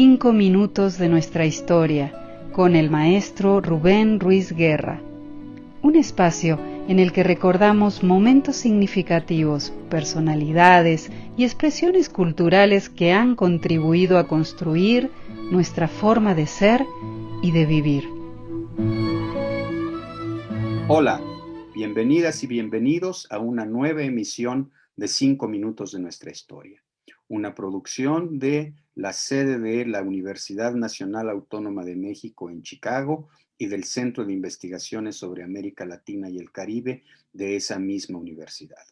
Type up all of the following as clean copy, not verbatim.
5 minutos de nuestra historia con el maestro Rubén Ruiz Guerra. Un espacio en el que recordamos momentos significativos, personalidades y expresiones culturales que han contribuido a construir nuestra forma de ser y de vivir. Hola, bienvenidas y bienvenidos a una nueva emisión de 5 minutos de nuestra historia, una producción de la sede de la Universidad Nacional Autónoma de México en Chicago y del Centro de Investigaciones sobre América Latina y el Caribe de esa misma universidad.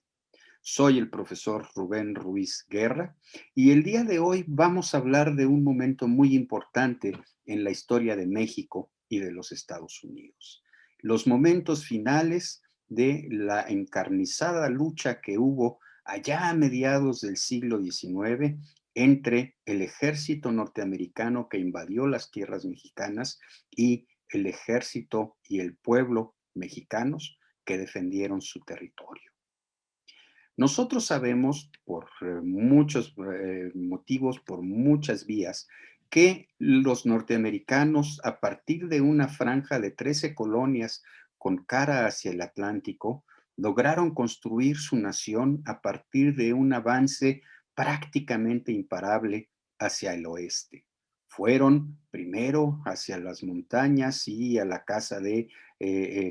Soy el profesor Rubén Ruiz Guerra y el día de hoy vamos a hablar de un momento muy importante en la historia de México y de los Estados Unidos. Los momentos finales de la encarnizada lucha que hubo allá a mediados del siglo XIX entre el ejército norteamericano que invadió las tierras mexicanas y el ejército y el pueblo mexicanos que defendieron su territorio. Nosotros sabemos por muchos motivos, por muchas vías, que los norteamericanos, a partir de una franja de 13 colonias con cara hacia el Atlántico, lograron construir su nación a partir de un avance prácticamente imparable hacia el oeste. Fueron primero hacia las montañas y a la caza de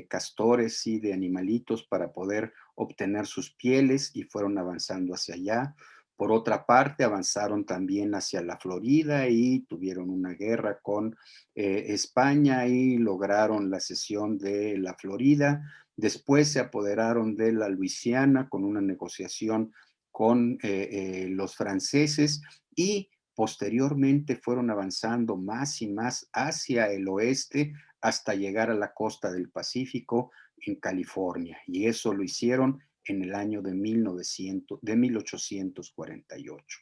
castores y de animalitos para poder obtener sus pieles y fueron avanzando hacia allá. Por otra parte, avanzaron también hacia la Florida y tuvieron una guerra con España y lograron la cesión de la Florida. Después se apoderaron de la Luisiana con una negociación con los franceses y posteriormente fueron avanzando más y más hacia el oeste hasta llegar a la costa del Pacífico en California, y eso lo hicieron en el año de 1848.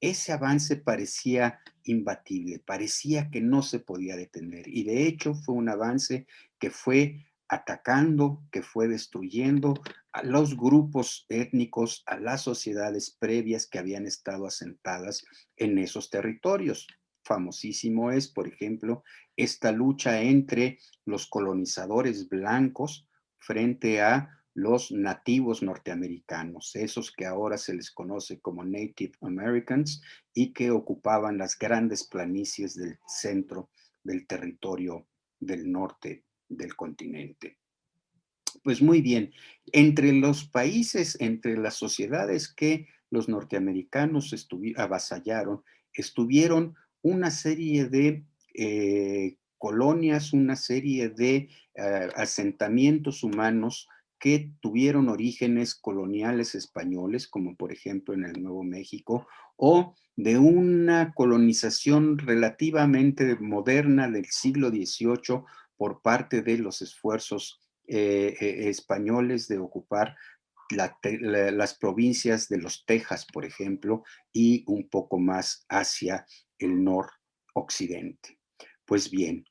Ese avance parecía imbatible, parecía que no se podía detener, y de hecho fue un avance que fue atacando, que fue destruyendo a los grupos étnicos, a las sociedades previas que habían estado asentadas en esos territorios. Famosísimo es, por ejemplo, esta lucha entre los colonizadores blancos frente a los nativos norteamericanos, esos que ahora se les conoce como Native Americans y que ocupaban las grandes planicies del centro del territorio del norte del continente. Pues muy bien, entre los países, entre las sociedades que los norteamericanos avasallaron, estuvieron una serie de colonias, una serie de asentamientos humanos que tuvieron orígenes coloniales españoles, como por ejemplo en el Nuevo México, o de una colonización relativamente moderna del siglo XVIII por parte de los esfuerzos españoles de ocupar las provincias de los Texas, por ejemplo, y un poco más hacia el noroccidente. Pues bien,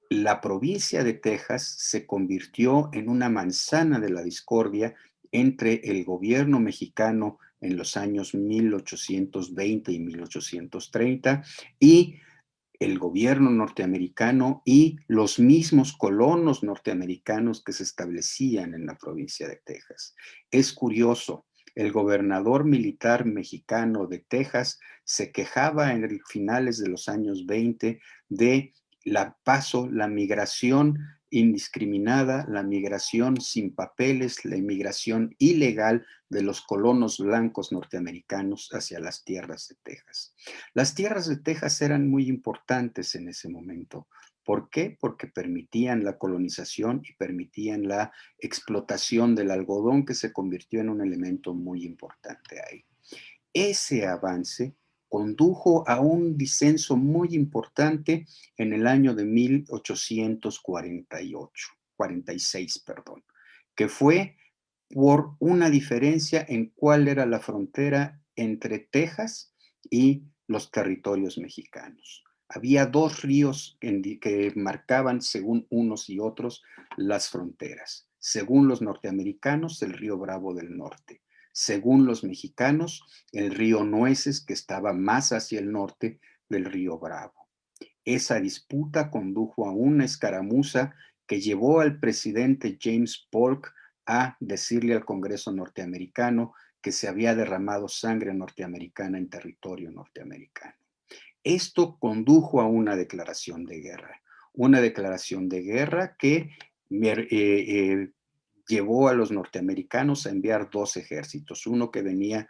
la provincia de Texas se convirtió en una manzana de la discordia entre el gobierno mexicano en los años 1820 y 1830 y el gobierno norteamericano y los mismos colonos norteamericanos que se establecían en la provincia de Texas. Es curioso, el gobernador militar mexicano de Texas se quejaba en finales de los años 20 de la migración indiscriminada, la migración sin papeles, la inmigración ilegal de los colonos blancos norteamericanos hacia las tierras de Texas. Las tierras de Texas eran muy importantes en ese momento. ¿Por qué? Porque permitían la colonización y permitían la explotación del algodón, que se convirtió en un elemento muy importante ahí. Ese avance condujo a un disenso muy importante en el año de 1846, perdón, que fue por una diferencia en cuál era la frontera entre Texas y los territorios mexicanos. Había dos ríos que marcaban, según unos y otros, las fronteras. Según los norteamericanos, el río Bravo del Norte. Según los mexicanos, el río Nueces, que estaba más hacia el norte, del río Bravo. Esa disputa condujo a una escaramuza que llevó al presidente James Polk a decirle al Congreso norteamericano que se había derramado sangre norteamericana en territorio norteamericano. Esto condujo a una declaración de guerra que llevó a los norteamericanos a enviar dos ejércitos, uno que venía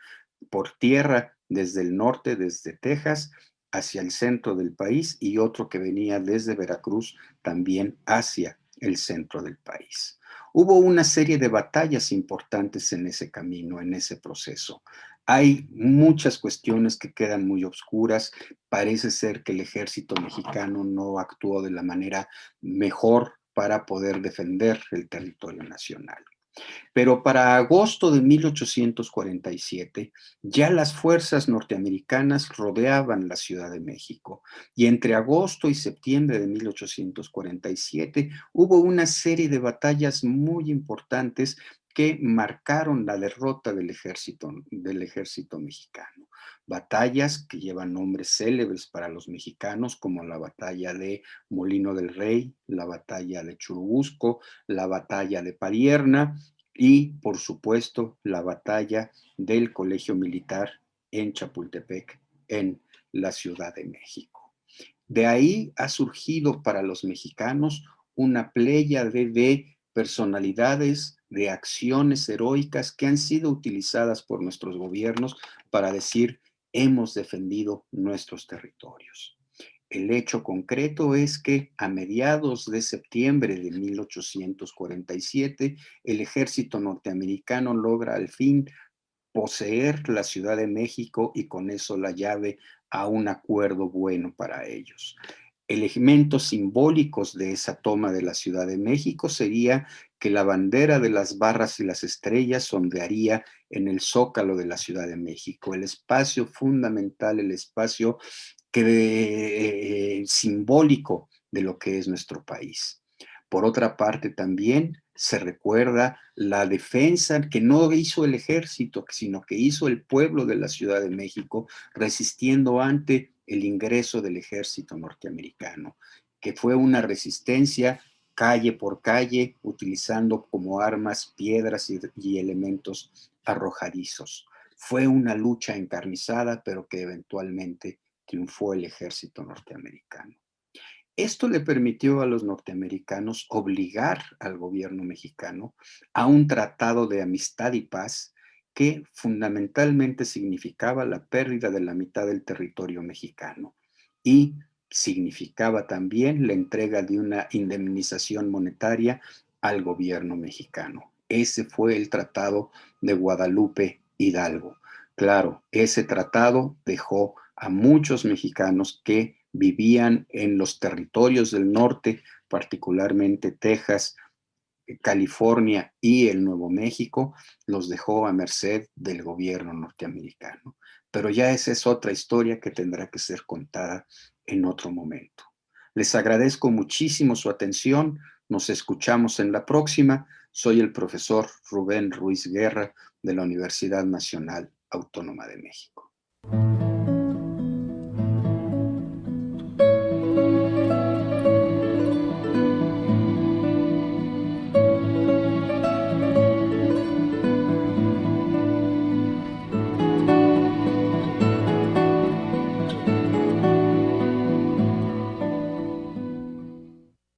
por tierra desde el norte, desde Texas, hacia el centro del país, y otro que venía desde Veracruz también hacia el centro del país. Hubo una serie de batallas importantes en ese camino, en ese proceso. Hay muchas cuestiones que quedan muy oscuras. Parece ser que el ejército mexicano no actuó de la manera mejor para poder defender el territorio nacional. Pero para agosto de 1847, ya las fuerzas norteamericanas rodeaban la Ciudad de México, y entre agosto y septiembre de 1847 hubo una serie de batallas muy importantes que marcaron la derrota del ejército mexicano. Batallas que llevan nombres célebres para los mexicanos, como la batalla de Molino del Rey, la batalla de Churubusco, la batalla de Padierna, y, por supuesto, la batalla del Colegio Militar en Chapultepec, en la Ciudad de México. De ahí ha surgido para los mexicanos una pléyade de personalidades, de acciones heroicas que han sido utilizadas por nuestros gobiernos para decir: hemos defendido nuestros territorios. El hecho concreto es que a mediados de septiembre de 1847, el ejército norteamericano logra al fin poseer la Ciudad de México, y con eso la llave a un acuerdo bueno para ellos. Elementos simbólicos de esa toma de la Ciudad de México sería que la bandera de las barras y las estrellas ondearía en el zócalo de la Ciudad de México, el espacio fundamental, el espacio simbólico de lo que es nuestro país. Por otra parte, también se recuerda la defensa que no hizo el ejército, sino que hizo el pueblo de la Ciudad de México, resistiendo ante el ingreso del ejército norteamericano, que fue una resistencia calle por calle, utilizando como armas piedras y elementos arrojadizos. Fue una lucha encarnizada, pero que eventualmente triunfó el ejército norteamericano. Esto le permitió a los norteamericanos obligar al gobierno mexicano a un tratado de amistad y paz que fundamentalmente significaba la pérdida de la mitad del territorio mexicano, y significaba también la entrega de una indemnización monetaria al gobierno mexicano. Ese fue el Tratado de Guadalupe Hidalgo. Claro, ese tratado dejó a muchos mexicanos que vivían en los territorios del norte, particularmente Texas, California y el Nuevo México, los dejó a merced del gobierno norteamericano. Pero ya esa es otra historia que tendrá que ser contada en otro momento. Les agradezco muchísimo su atención. Nos escuchamos en la próxima. Soy el profesor Rubén Ruiz Guerra, de la Universidad Nacional Autónoma de México.